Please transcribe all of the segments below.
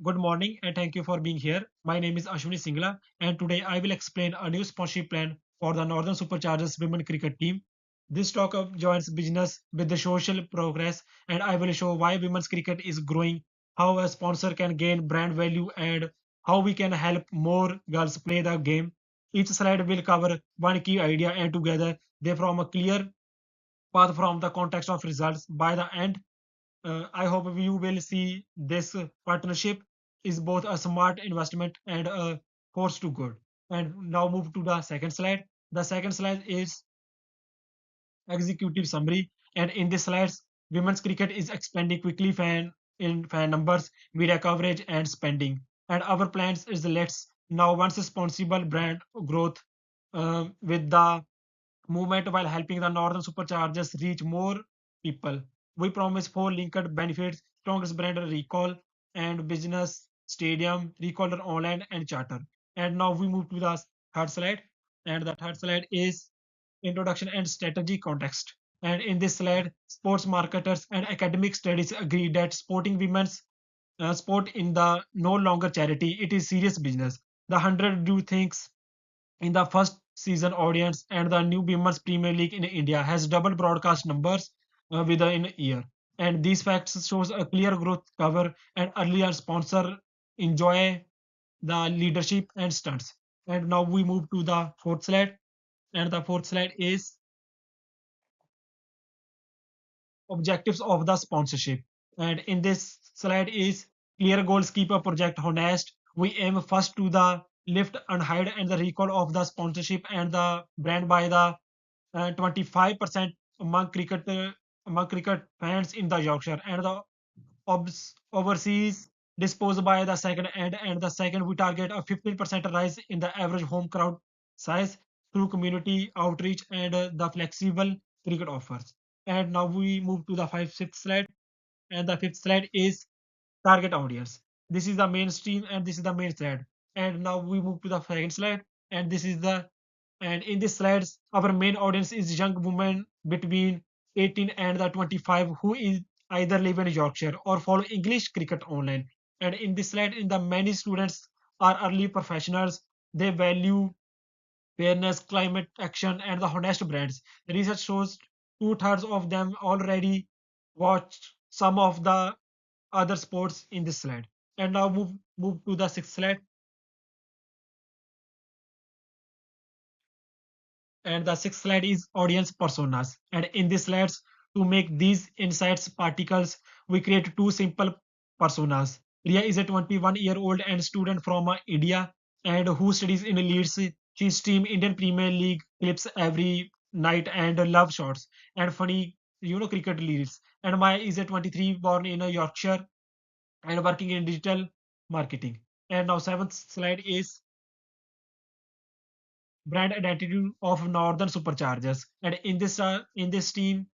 Good morning and thank you for being here. My name is Ashwini Singla and today I will explain a new sponsorship plan for the Northern Superchargers women cricket team. This talk joins business with the social progress and I will show why women's cricket is growing, how a sponsor can gain brand value and how we can help more girls play the game. Each slide will cover one key idea and together they form a clear path from the context of results. By the end, I hope you will see this partnership is both a smart investment and a force to good. And now move to the second slide. The second slide is executive summary. And in this slides, women's cricket is expanding quickly fan numbers, media coverage, and spending. And our plans is let's now once responsible brand growth with the movement while helping the Northern Superchargers reach more people. We promise four linked benefits: strongest brand recall and business, stadium, recaller online, and charter. And now we move to the third slide. And the third slide is introduction and strategy context. And in this slide, sports marketers and academic studies agree that sporting women's sport in the no longer charity, it is serious business. The 100 do things in the first season audience and the new Women's Premier League in India has double broadcast numbers within a year. And these facts shows a clear growth cover and earlier sponsor enjoy the leadership and stunts. And now we move to the fourth slide. And the fourth slide is objectives of the sponsorship. And in this slide is clear goals keep a project honest. We aim first to the lift and hide and the recall of the sponsorship and the brand by the 25% among cricket fans in the Yorkshire and the overseas disposed by the second and the second we target a 15% rise in the average home crowd size through community outreach and the flexible cricket offers. And now we move to the fifth slide. And the fifth slide is target audience. This is the mainstream and this is the main slide. And now we move to the second slide. And this is the and in these slides, our main audience is young women between 18 and the 25 who is either live in Yorkshire or follow English cricket online. And in this slide, in the many students are early professionals. They value fairness, climate action, and the honest brands. The research shows two-thirds of them already watch some of the other sports in this slide. And now move to the sixth slide. And the sixth slide is audience personas. And in these slides, to make these insights particles, we create two simple personas. Ria is a 21-year-old and student from India and who studies in Leeds. She streams Indian Premier League clips every night and love shots and funny, cricket leads. And Maya is a 23 born in Yorkshire and working in digital marketing. And now seventh slide is brand identity of Northern Superchargers. And in this team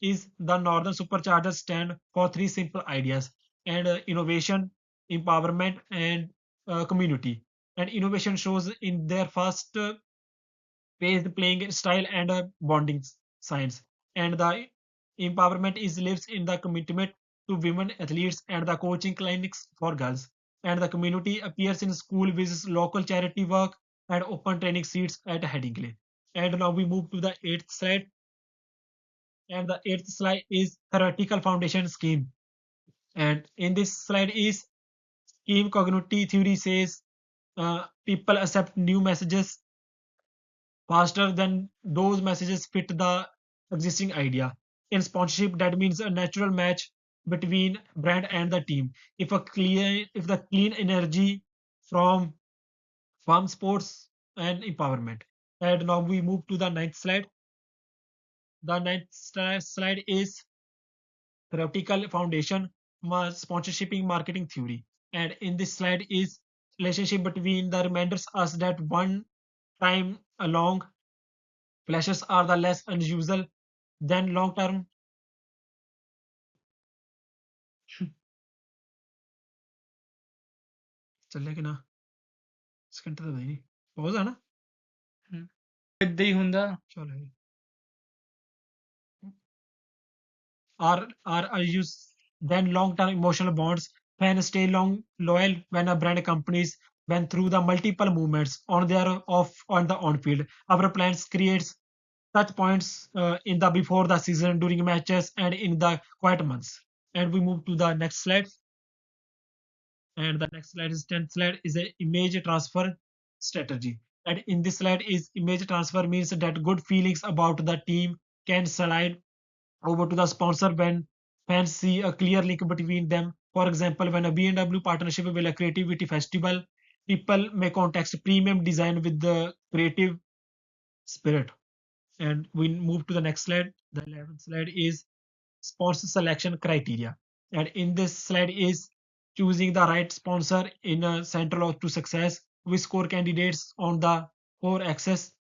is the Northern Superchargers stand for three simple ideas and innovation, empowerment, and community. And innovation shows in their first phase playing style and bonding science. And the empowerment is lives in the commitment to women athletes and the coaching clinics for girls. And the community appears in school visits, local charity work, and open training seats at Headingley. And now we move to the eighth slide. And the eighth slide is theoretical foundation scheme. And in this slide is scheme cognitive theory says people accept new messages faster than those messages fit the existing idea. In sponsorship, that means a natural match between brand and the team. If the clean energy from farm sports and empowerment. And now we move to the ninth slide. The slide is theoretical foundation sponsorshiping marketing theory. And in this slide is relationship between the reminders us that one time along flashes are the less unusual than long term. ਚੱਲੇਗਾ ਨਾ second ਤਾਂ ਨਹੀਂ pause ਆ ਨਾ ਏਦਾਂ ਹੀ ਹੁੰਦਾ ਚਲੋ are used then long term emotional bonds Fans stay loyal when a brand companies went through the multiple movements on their off on the on field. Our plans creates touch points in the before the season, during matches, and in the quiet months. And we move to the next slide. And the next slide is 10th slide is a image transfer strategy. And in this slide is image transfer means that good feelings about the team can slide over to the sponsor when fans see a clear link between them. For example, when a BMW partnership with a creativity festival, people may context premium design with the creative spirit. And we move to the next slide. The 11th slide is sponsor selection criteria. And in this slide is choosing the right sponsor in a central to success. We score candidates on the core axis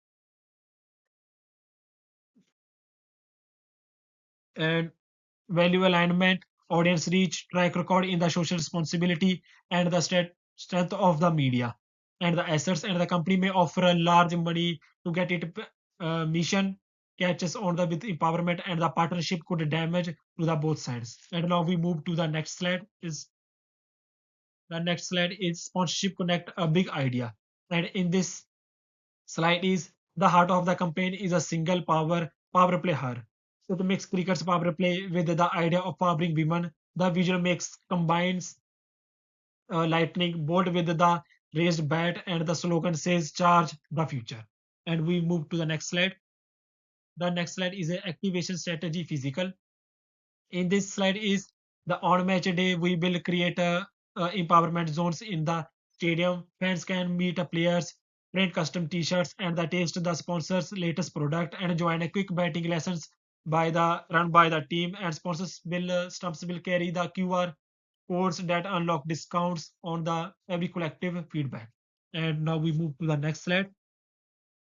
and value alignment, audience reach, track record in the social responsibility, and the strength of the media and the assets. And the company may offer a large money to get it mission catches on the with empowerment, and the partnership could damage to the both sides. And now we move to the next slide. Is the next slide is sponsorship connect a big idea. And in this slide is the heart of the campaign is a single power play her. So to mix cricket's power play with the idea of powering women, the visual makes combines lightning bolt with the raised bat, and the slogan says charge the future. And we move to the next slide. The next slide is a activation strategy physical. In this slide is the on match day we will create empowerment zones in the stadium. Fans can meet the players, print custom t-shirts, and the taste the sponsors latest product, and join a quick betting lessons by the run by the team. And sponsors will stumps will carry the QR codes that unlock discounts on the every collective feedback. And now we move to the next slide.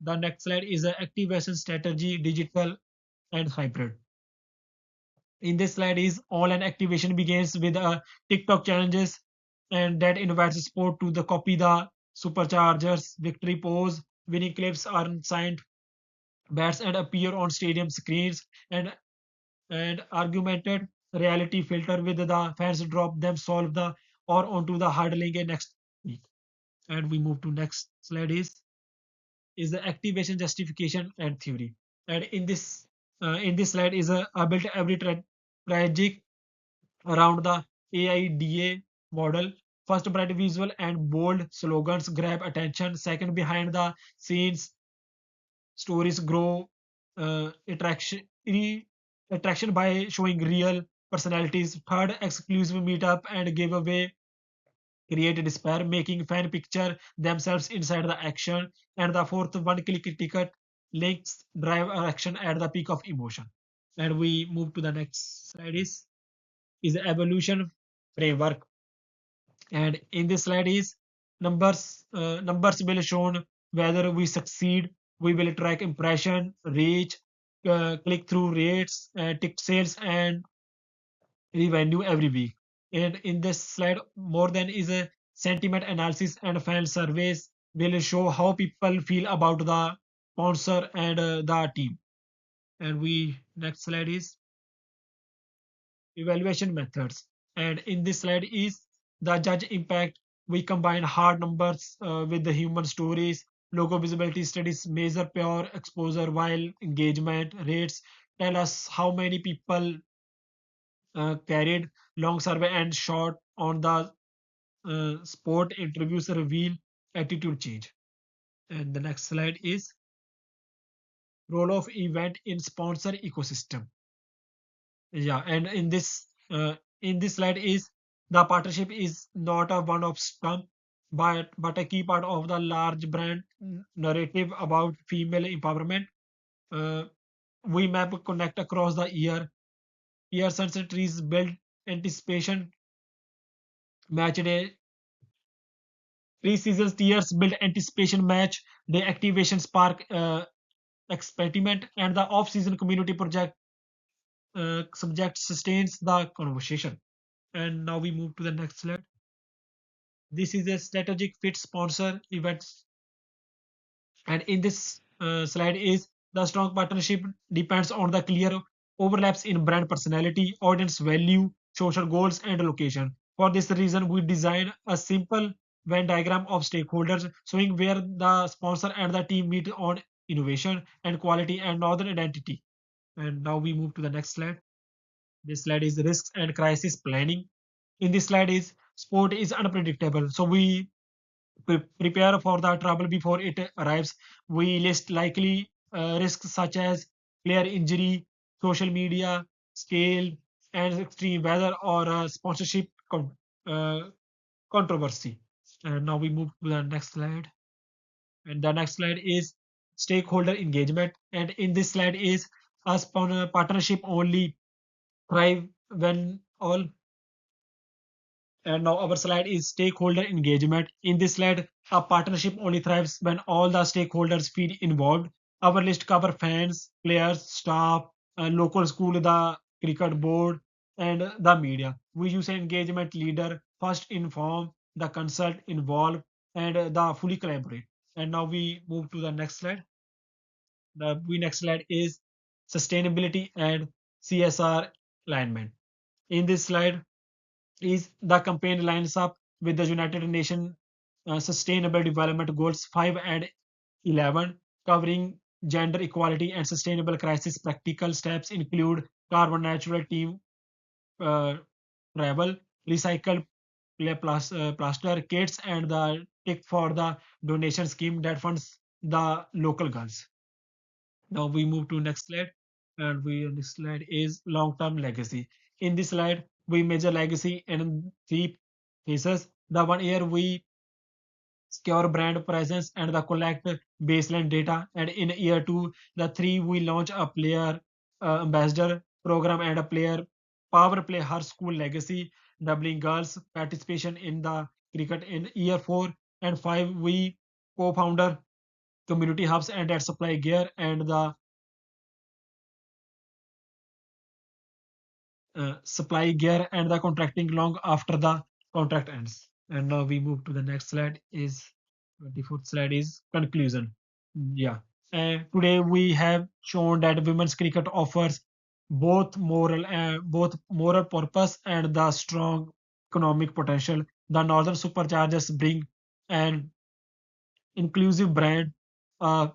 The next slide is a activation strategy, digital and hybrid. In this slide is online activation begins with TikTok challenges, and that invites sport to the copy the superchargers victory pose. Winning clips are signed bats and appear on stadium screens, and augmented reality filter with the fans drop them solve the or onto the hurdling next week. And we move to next slide is the activation justification and theory. And in this slide is a built every tragic around the AIDA model. First, bright visual and bold slogans grab attention. Second, behind the scenes stories grow attraction by showing real personalities. Third, exclusive meetup and giveaway create despair, making fan picture themselves inside the action. And the fourth, one-click ticket links drive action at the peak of emotion. And we move to the next slide is the evolution framework. And in this slide is numbers will shown whether we succeed. We will track impression, reach, click through rates, ticket sales, and revenue every week. And in this slide, more than is a sentiment analysis and fan surveys will show how people feel about the sponsor and the team. And we next slide is evaluation methods. And in this slide is the judge impact. We combine hard numbers with the human stories. Logo visibility studies measure pure exposure, while engagement rates tell us how many people carried. Long survey and short on the sport interviews reveal attitude change. And the next slide is role of event in sponsor ecosystem. Yeah, and in this slide is the partnership is not a one-off stump, but a key part of the large brand narrative about female empowerment. Uh, we map connect across the year sunset trees build anticipation, match day pre-season tiers build anticipation, match day activation spark experiment, and the off-season community project subject sustains the conversation. And now we move to the next slide. This is a strategic fit sponsor events. And in this slide is the strong partnership depends on the clear overlaps in brand personality, audience value, social goals, and location. For this reason, we designed a simple Venn diagram of stakeholders showing where the sponsor and the team meet on innovation and quality and northern identity. And now we move to the next slide. This slide is risks and crisis planning. In this slide is sport is unpredictable. So we prepare for the trouble before it arrives. We list likely risks such as player injury, social media, scale, and extreme weather or sponsorship uh, controversy. And now we move to the next slide. And the next slide is stakeholder engagement. And in this slide is a partnership only thrive when all. And now our slide is stakeholder engagement. In this slide, a partnership only thrives when all the stakeholders feel involved. Our list cover fans, players, staff, local school, the cricket board, and the media. We use an engagement leader, first inform, the consult, involve, and the fully collaborate. And now we move to the next slide. The we next slide is sustainability and CSR alignment. In this slide, is the campaign lines up with the United Nations Sustainable Development Goals 5 and 11, covering gender equality and sustainable crisis. Practical steps include carbon neutral team uh, travel, recycle plaster kits, and the tick for the donation scheme that funds the local girls. Now we move to next slide, and we next slide is long-term legacy. In this slide, we measure legacy in three phases. The 1 year we secure brand presence and the collect baseline data, and in year two, the three we launch a player ambassador program and a player power play her school legacy, doubling girls participation in the cricket. In year four and five, we co-founder community hubs and that supply gear and the supply gear and the contracting long after the contract ends. And now we move to the next slide is 24th slide is conclusion. Yeah. And today we have shown that women's cricket offers both moral purpose and the strong economic potential. The Northern Superchargers bring an inclusive brand, uh,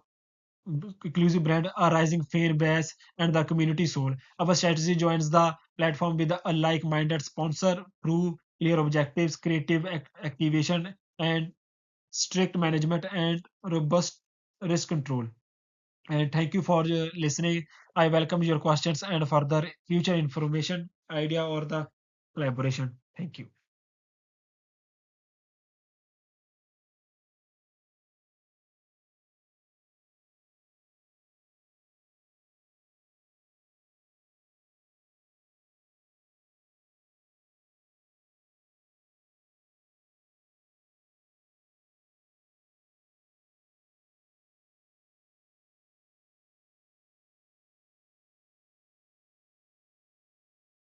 a rising fan base, and the community soul. Our strategy joins the platform with a like-minded sponsor through clear objectives, creative activation, and strict management and robust risk control. And thank you for listening. I welcome your questions and further future information, idea, or the collaboration. Thank you.